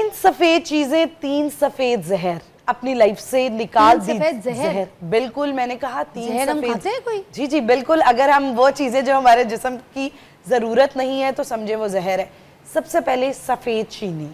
तीन सफेद चीजें, तीन सफेद जहर अपनी लाइफ से निकाल दी। जहर, बिल्कुल मैंने कहा तीन जहर हम सफेद। खाते हैं कोई? जी जी बिल्कुल, अगर हम वो चीजें जो हमारे जिस्म की जरूरत नहीं है तो समझे वो जहर है। सबसे पहले सफेद चीनी।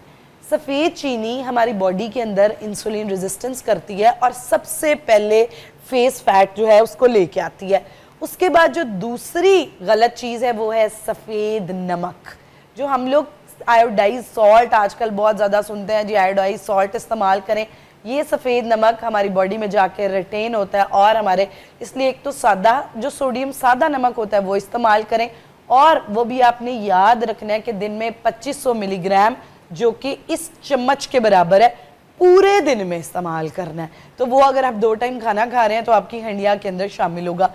सफेद चीनी हमारी बॉडी के अंदर इंसुलिन रेजिस्टेंस करती है और सबसे पहले फेस फैट जो है उसको लेके आती है। उसके बाद जो दूसरी गलत चीज है वो है सफेद नमक, जो हम लोग आयोडाइज सॉल्ट आजकल बहुत ज़्यादा सुनते हैं जी, आयोडाइज सॉल्ट इस्तेमाल करें। ये सफ़ेद नमक हमारी बॉडी में जाके रिटेन होता है और हमारे, इसलिए एक तो सादा जो सोडियम सादा नमक होता है वो इस्तेमाल करें, और वो भी आपने याद रखना है कि दिन में 2500 मिलीग्राम, जो कि इस चम्मच के बराबर है, पूरे दिन में इस्तेमाल करना है। तो वो अगर आप 2 टाइम खाना खा रहे हैं तो आपकी हंडिया के अंदर शामिल होगा।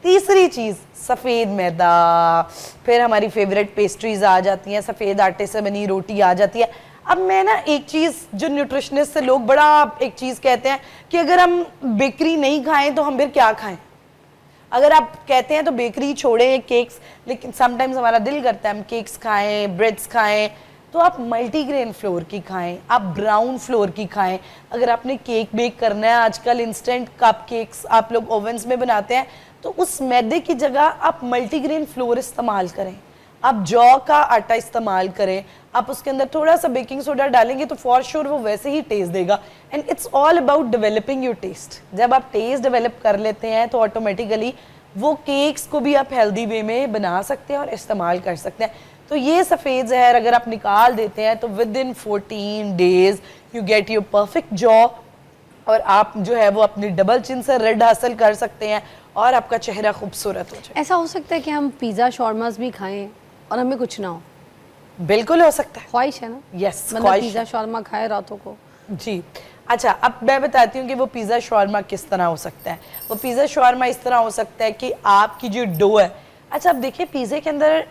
तीसरी चीज़ सफ़ेद मैदा, फिर हमारी फेवरेट पेस्ट्रीज आ जाती हैं, सफ़ेद आटे से बनी रोटी आ जाती है। अब मैं ना एक चीज़ जो न्यूट्रिशनिस्ट से लोग बड़ा एक चीज़ कहते हैं कि अगर हम बेकरी नहीं खाएं तो हम फिर क्या खाएं। अगर आप कहते हैं तो बेकरी छोड़ें, केक्स, लेकिन समटाइम्स हमारा दिल करता है हम केक्स खाएं, ब्रेड्स खाएं, तो आप मल्टीग्रेन फ्लोर की खाएं, आप ब्राउन फ्लोर की खाएं। अगर आपने केक बेक करना है, आजकल इंस्टेंट कप केक्स आप लोग ओवन्स में बनाते हैं, तो उस मैदे की जगह आप मल्टीग्रेन फ्लोर इस्तेमाल करें, आप जौ का आटा इस्तेमाल करें, आप उसके अंदर थोड़ा सा बेकिंग सोडा डालेंगे तो फॉर श्योर वो वैसे ही टेस्ट देगा। And it's all about developing your taste. जब आप टेस्ट डेवलप कर लेते हैं तो ऑटोमेटिकली वो केक्स को भी आप हेल्दी वे में बना सकते हैं और इस्तेमाल कर सकते हैं। तो ये सफ़ेद जहर अगर आप निकाल देते हैं तो with in 14 days you get your perfect jaw, और आप जो है वो अपनी डबल चिन से रेड हासिल कर सकते हैं और आपका चेहरा खूबसूरत हो जाए। ऐसा हो सकता है कि हम पिज़्ज़ा शॉर्मास भी खाएं और हमें कुछ ना हो? बिल्कुल हो सकता है, ख्वाहिश है ना। यस, मतलब पिज़्ज़ा शॉर्मा खाए रातों को जी। अच्छा, अब मैं बताती हूँ कि वो पिज़्ज़ा शॉर्मा किस तरह हो सकता है। वो पिज़्ज़ा शॉर्मा इस तरह हो सकता है कि आपकी जो डो है, अच्छा अब देखिए पिज़्ज़े के अंदर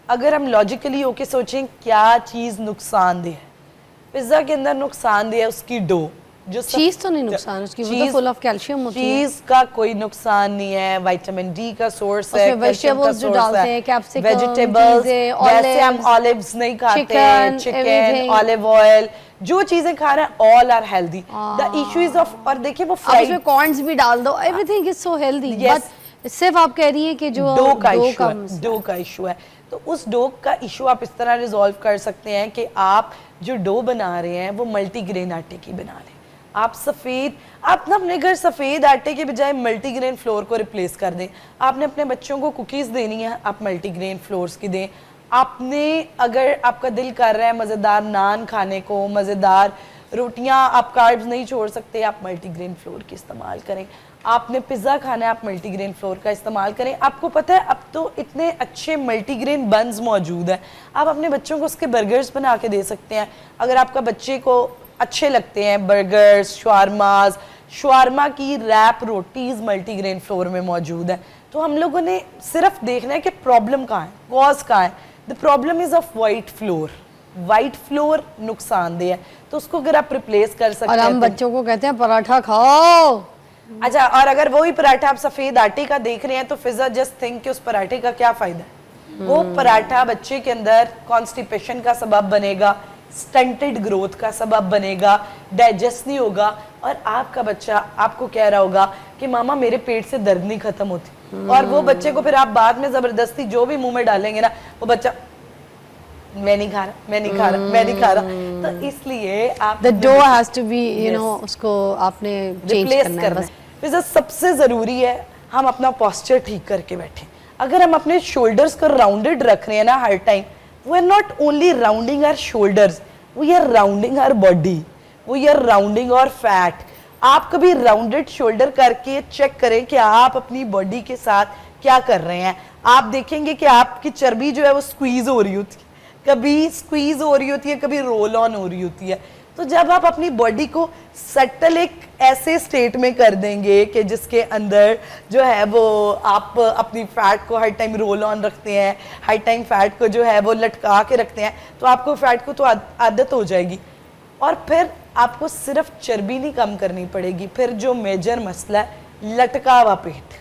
अगर हम लॉजिकली होके सोचें क्या चीज़ नुकसानदेह है, पिज़्ज़ा के अंदर नुकसानदेह है उसकी डो। जो चीज़ तो नहीं नुकसान, उसकी वो तो फुल ऑफ कैल्शियम होती है। चीज़ का कोई नुकसान नहीं है, विटामिन डी का सोर्स है, वेजिटेबल्स जो डालते हैं, कैप्सिकम, वेजिटेबल्स, वैसे हम ऑलिव्स नहीं खाते, चिकन, ऑलिव ऑयल, जो चीजें खा रहे हैं all are healthy. The issue is off, और देखिए वो फ्राइड, उसमें कॉर्न्स भी डाल दो, everything is so healthy, but सिर्फ आप कह रही है कि जो डो का इशू है, तो उस डो का इशू आप इस तरह रिजॉल्व कर सकते हैं कि आप जो डो बना रहे हैं वो मल्टीग्रेन आटे की बना लें। आप सफ़ेद, आप ना अपने घर सफ़ेद आटे के बजाय मल्टीग्रेन फ्लोर को रिप्लेस कर दें। आपने अपने बच्चों को कुकीज़ देनी है, आप मल्टीग्रेन फ्लोर्स की दें। आपने अगर आपका दिल कर रहा है मज़ेदार नान खाने को, मज़ेदार रोटियां, आप कार्ब्स नहीं छोड़ सकते, आप मल्टीग्रेन फ्लोर की इस्तेमाल करें। आपने पिज़्ज़ा खाना है, आप मल्टीग्रेन फ्लोर का इस्तेमाल करें। आपको पता है अब तो इतने अच्छे मल्टीग्रेन बन्स मौजूद हैं, आप अपने बच्चों को उसके बर्गर्स बना के दे सकते हैं। अगर आपका बच्चे को अच्छे लगते हैं बर्गर्स, शवारमाज, शवारमा की रैप रोटीज़ मल्टीग्रेन फ्लोर में मौजूद है। तो हम लोगों ने सिर्फ देखना है कि प्रॉब्लम कहाँ है, कॉज कहाँ है। The problem is of white floor. White floor नुकसानदेह है, तो उसको अगर आप रिप्लेस कर सकते हैं। और हम बच्चों को कहते हैं पराठा खाओ। अच्छा, और अगर वही पराठा आप सफ़ेद आटे का देख रहे हैं तो फिजा जस्ट थिंक कि उस पराठे का क्या फ़ायदा है। वो पराठा बच्चे के अंदर कॉन्स्टिपेशन का सबब बनेगा, स्टंटेड ग्रोथ का सबब बनेगा, डाइजेस्ट नहीं होगा, और आपका बच्चा आपको कह रहा होगा कि मामा मेरे पेट से दर्द नहीं खत्म होती। और वो बच्चे को फिर आप बाद में ज़बरदस्ती जो भी मुंह में डालेंगे ना, वो बच्चा मैं नहीं खा रहा, मैं नहीं खा रहा, मैं नहीं खा रहा। तो इसलिए आप The dough has to be, you know, उसको आपने चेंज करना है। बस सबसे ज़रूरी है हम अपना पोस्चर ठीक करके बैठें। अगर हम अपने शोल्डर्स को राउंडेड रख रहे हैं ना हर time, we are not only rounding our shoulders, we are rounding our body, we are rounding our fat। आप कभी राउंडेड शोल्डर करके चेक करें कि आप अपनी बॉडी के साथ क्या कर रहे हैं। आप देखेंगे कि आपकी चर्बी जो है वो स्क्वीज हो रही होती है, कभी स्क्वीज हो रही होती है, कभी रोल ऑन हो रही होती है। तो जब आप अपनी बॉडी को सटल एक ऐसे स्टेट में कर देंगे कि जिसके अंदर जो है वो आप अपनी फैट को हर टाइम रोल ऑन रखते हैं, हर टाइम फैट को जो है वो लटका के रखते हैं, तो आपको फैट को तो आदत हो जाएगी, और फिर आपको सिर्फ चर्बी नहीं कम करनी पड़ेगी। फिर जो मेजर मसला है लटका हुआ पेट,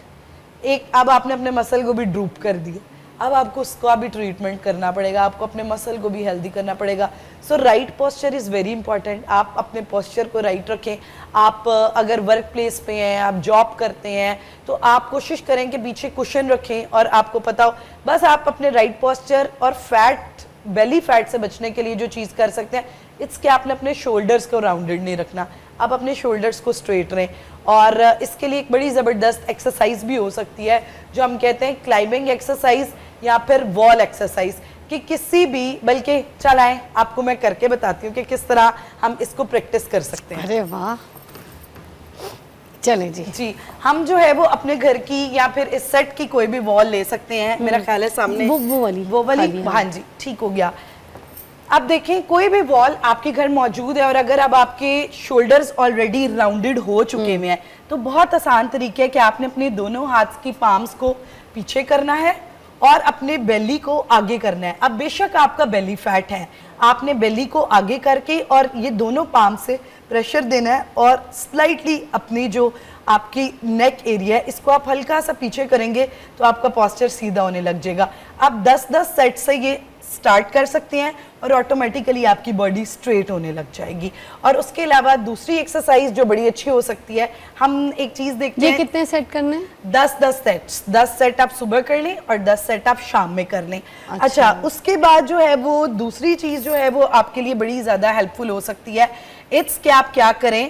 एक अब आपने अपने मसल को भी ड्रूप कर दिया, अब आपको उसका भी ट्रीटमेंट करना पड़ेगा, आपको अपने मसल को भी हेल्दी करना पड़ेगा। So right posture is very important. आप अपने पोस्चर को राइट रखें। आप अगर वर्क प्लेस पे हैं, आप जॉब करते हैं, तो आप कोशिश करें कि पीछे कुशन रखें और आपको पता हो। बस आप अपने राइट पोस्चर और फैट, बेली फैट से बचने के लिए जो चीज़ कर सकते हैं, इट्स कि आपने अपने शोल्डर्स को राउंडेड नहीं रखना, आप अपने शोल्डर्स को स्ट्रेट रहें। और इसके लिए एक बड़ी ज़बरदस्त एक्सरसाइज भी हो सकती है जो हम कहते हैं क्लाइंबिंग एक्सरसाइज या फिर वॉल एक्सरसाइज, कि किसी भी, बल्कि चलाएं आपको मैं करके बताती हूँ कि किस तरह हम इसको प्रैक्टिस कर सकते हैं। अरे वाह, चले जी। हम जो है वो अपने घर की या फिर इस सेट की कोई भी वॉल ले सकते हैं। मेरा ख्याल है सामने वो वाली हाँ जी, ठीक हो गया। अब देखें, कोई भी वॉल आपके घर मौजूद है और अगर अब आपके शोल्डर्स ऑलरेडी राउंडेड हो चुके हुए हैं तो बहुत आसान तरीके है कि आपने अपने दोनों हाथ की पाम्स को पीछे करना है और अपने बेली को आगे करना है। अब बेशक आपका बेली फैट है, आपने बेली को आगे करके और ये दोनों पाम से प्रेशर देना है और स्लाइटली अपनी जो आपकी नेक एरिया है इसको आप हल्का सा पीछे करेंगे तो आपका पोस्चर सीधा होने लग जाएगा। आप 10-10 सेट से ये स्टार्ट कर सकते हैं और ऑटोमेटिकली आपकी बॉडी स्ट्रेट होने लग जाएगी। और उसके अलावा दूसरी एक्सरसाइज जो बड़ी अच्छी हो सकती है, हम एक चीज देखते हैं। ये कितने सेट करने हैं? 10-10 सेट्स, 10 सेट आप सुबह कर लें और 10 सेट आप शाम में कर लें। अच्छा, उसके बाद जो है वो दूसरी चीज जो है वो आपके लिए बड़ी ज्यादा हेल्पफुल हो सकती है। इट्स कि आप क्या करें,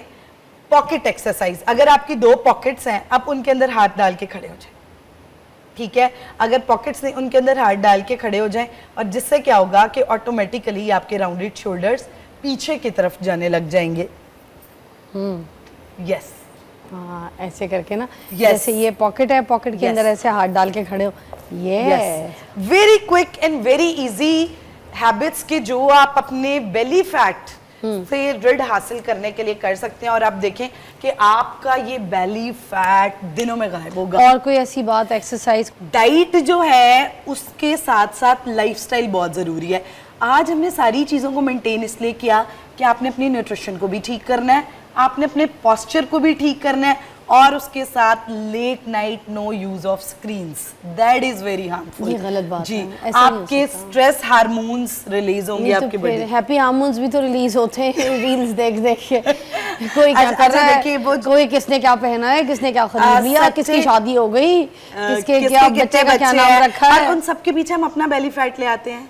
पॉकेट एक्सरसाइज। अगर आपकी 2 पॉकेट्स हैं, आप उनके अंदर हाथ डाल के खड़े हो जाए, ठीक है। अगर पॉकेट्स नहीं, उनके अंदर हाथ डाल के खड़े हो जाएं और जिससे क्या होगा कि ऑटोमेटिकली आपके राउंडेड शोल्डर्स पीछे की तरफ जाने लग जाएंगे। यस, हाँ, ऐसे करके ना, जैसे ये पॉकेट है, पॉकेट के अंदर ऐसे हाथ डाल के खड़े हो। Yes, very quick and very easy habits के जो आप अपने बेली फैट से रिड हासिल करने के लिए कर सकते हैं। और आप देखें कि आपका ये बेली फैट दिनों में गायब होगा। और कोई ऐसी बात, एक्सरसाइज, डाइट जो है उसके साथ साथ लाइफस्टाइल बहुत ज़रूरी है। आज हमने सारी चीज़ों को मेंटेन इसलिए किया कि आपने अपनी न्यूट्रिशन को भी ठीक करना है, आपने अपने पोस्चर को भी ठीक करना है और उसके साथ late night no use of screens, that is very harmful. ये गलत बात जी, है, आपके स्ट्रेस हार्मोन्स रिलीज होंगे आपके बॉडी। हैप्पी हार्मोन्स भी तो रिलीज होते हैं रील्स देख देख के। कोई क्या कर रहा है, कोई किसने क्या पहना है, किसने क्या खरीद लिया, किसकी शादी हो गई, किसके क्या बच्चे का क्या नाम रखा है, और उन सबके पीछे हम अपना बेली फैट ले आते हैं।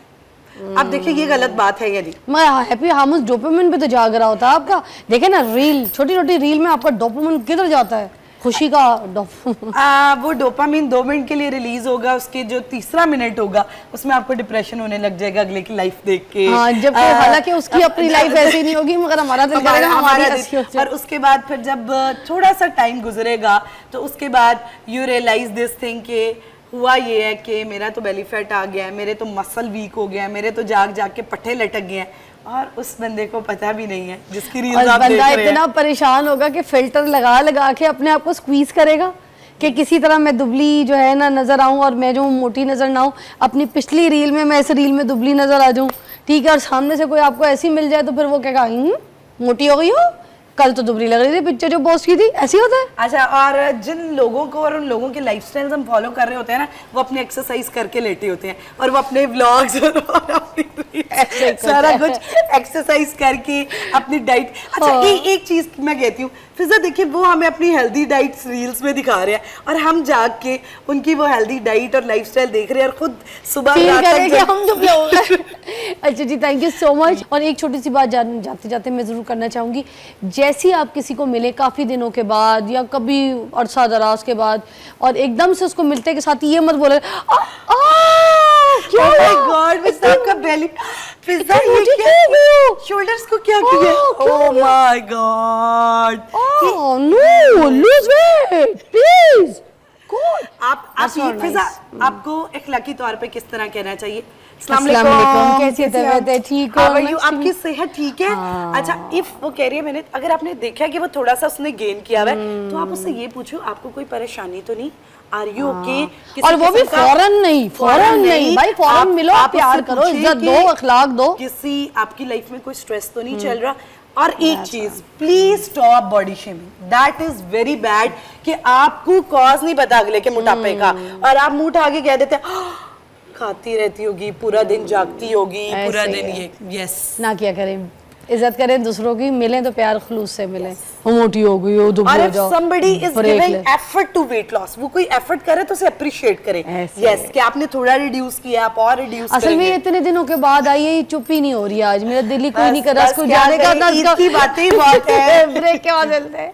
अब देखिए ये गलत बात है ये। मैं हैप्पी हार्मोन्स डोपामिन पे तो जाग रहा होता है आपका। देखे ना रील, छोटी छोटी रील में आपका डोपामिन किधर जाता है, खुशी का वो डोपामिन 2 मिनट के लिए रिलीज होगा, उसके जो 3रा मिनट होगा उसमें आपको डिप्रेशन होने लग जाएगा अगले की लाइफ देख के। हाँ, जब हालांकि उसकी अपनी लाइफ ऐसी नहीं होगी मगर हमारा दिल करेगा हमारी ऐसी हो जाए। और उसके बाद फिर जब थोड़ा सा टाइम गुजरेगा तो उसके बाद यू रियलाइज दिस थिंग के हुआ ये है कि मेरा तो बेली फैट आ गया है, मेरे तो मसल वीक हो गया है, मेरे तो जाग जाग के पट्टे लटक गए हैं और उस बंदे को पता भी नहीं है जिसकी रील्स आप देख रहे हैं। इतना परेशान होगा कि फिल्टर लगा लगा के अपने आप को स्क्वीज करेगा कि किसी तरह मैं दुबली जो है ना नजर आऊं और मैं जो मोटी नजर ना आऊं। अपनी पिछली रील में मैं इस रील में दुबली नजर आ जाऊं, ठीक है, और सामने से कोई आपको ऐसी मिल जाए तो फिर वो क्या कहेंगे, मोटी हो गई हो, कल तो दुबली लग रही थी पिक्चर जो पोस्ट की थी, ऐसी होता है। अच्छा, और जिन लोगों को और उन लोगों के लाइफस्टाइल्स हम फॉलो कर रहे होते हैं ना, वो अपने एक्सरसाइज करके लेटे होते हैं और वो अपने व्लॉग्स और अपनी सारा कुछ एक्सरसाइज करके अपनी डाइट। अच्छा, एक चीज मैं कहती हूँ फिजा, देखिए वो हमें अपनी हेल्दी डाइट रील्स में दिखा रहे हैं और हम जाग के उनकी वो हेल्दी डाइट और लाइफस्टाइल देख रहे हैं और खुद सुबह रात तक हम दुबले हो गए। अच्छा जी, थैंक यू सो मच। और एक छोटी सी बात जाते जाते मैं जरूर करना चाहूंगी, जैसे आप किसी को मिले काफी दिनों के बाद या कभी अरसा दराज के बाद और एकदम से उसको मिलते के साथ ये मत बोले क्या, माय गॉड, पिज़्ज़ा का बेली, पिज़्ज़ा ये क्या, शोल्डर्स को क्या किया, oh my god, no, lose weight please. आप पिज़्ज़ा आपको इखलाकी तौर पे किस तरह कहना चाहिए? अस्सलाम वालेकुम, कैसी तबीयत है, ठीक हो? आपकी सेहत ठीक है? अच्छा, इफ वो कह रही है, मैंने अगर आपने देखा कि वो थोड़ा सा उसने गेन किया है तो आप उससे ये पूछो आपको कोई परेशानी तो नहीं, आर यू ओके? और वो भी फौरन नहीं भाई, फौरन मिलो, प्यार करो, इज्जत दो, अखलाक दो। किसी आपकी लाइफ में कोई स्ट्रेस तो नहीं चल रहा? और एक चीज, please stop body shaming, that is very bad कि आपको कॉज नहीं पता अगले के मोटापे का और आप मुंह उठा के कह देते हैं खाती रहती होगी, पूरा दिन जागती होगी, पूरा ऐसे दिन ही ये, यस ना क्या करें, इज्जत करें दूसरों की, मिलें तो प्यार खुलूस से मिलें। वो मोटी हो गई, वो दुबली और हो if जाओ, somebody is ब्रेक giving ले। effort to weight loss, वो कोई एफर्ट करे तो उसे अप्रिशिएट करे, ऐसे यस कि आपने थोड़ा रिड्यूस किया, आप और रिड्यूस असल में ये इतने दिनों के बाद आई है, ये चुप ही नहीं हो रही है आज, मेरा दिल ही कोई नहीं कर रहा इसको क्या जाने का करें, ना ईद की बातें ही बहुत है। ब्रेक के बाद मिलते हैं।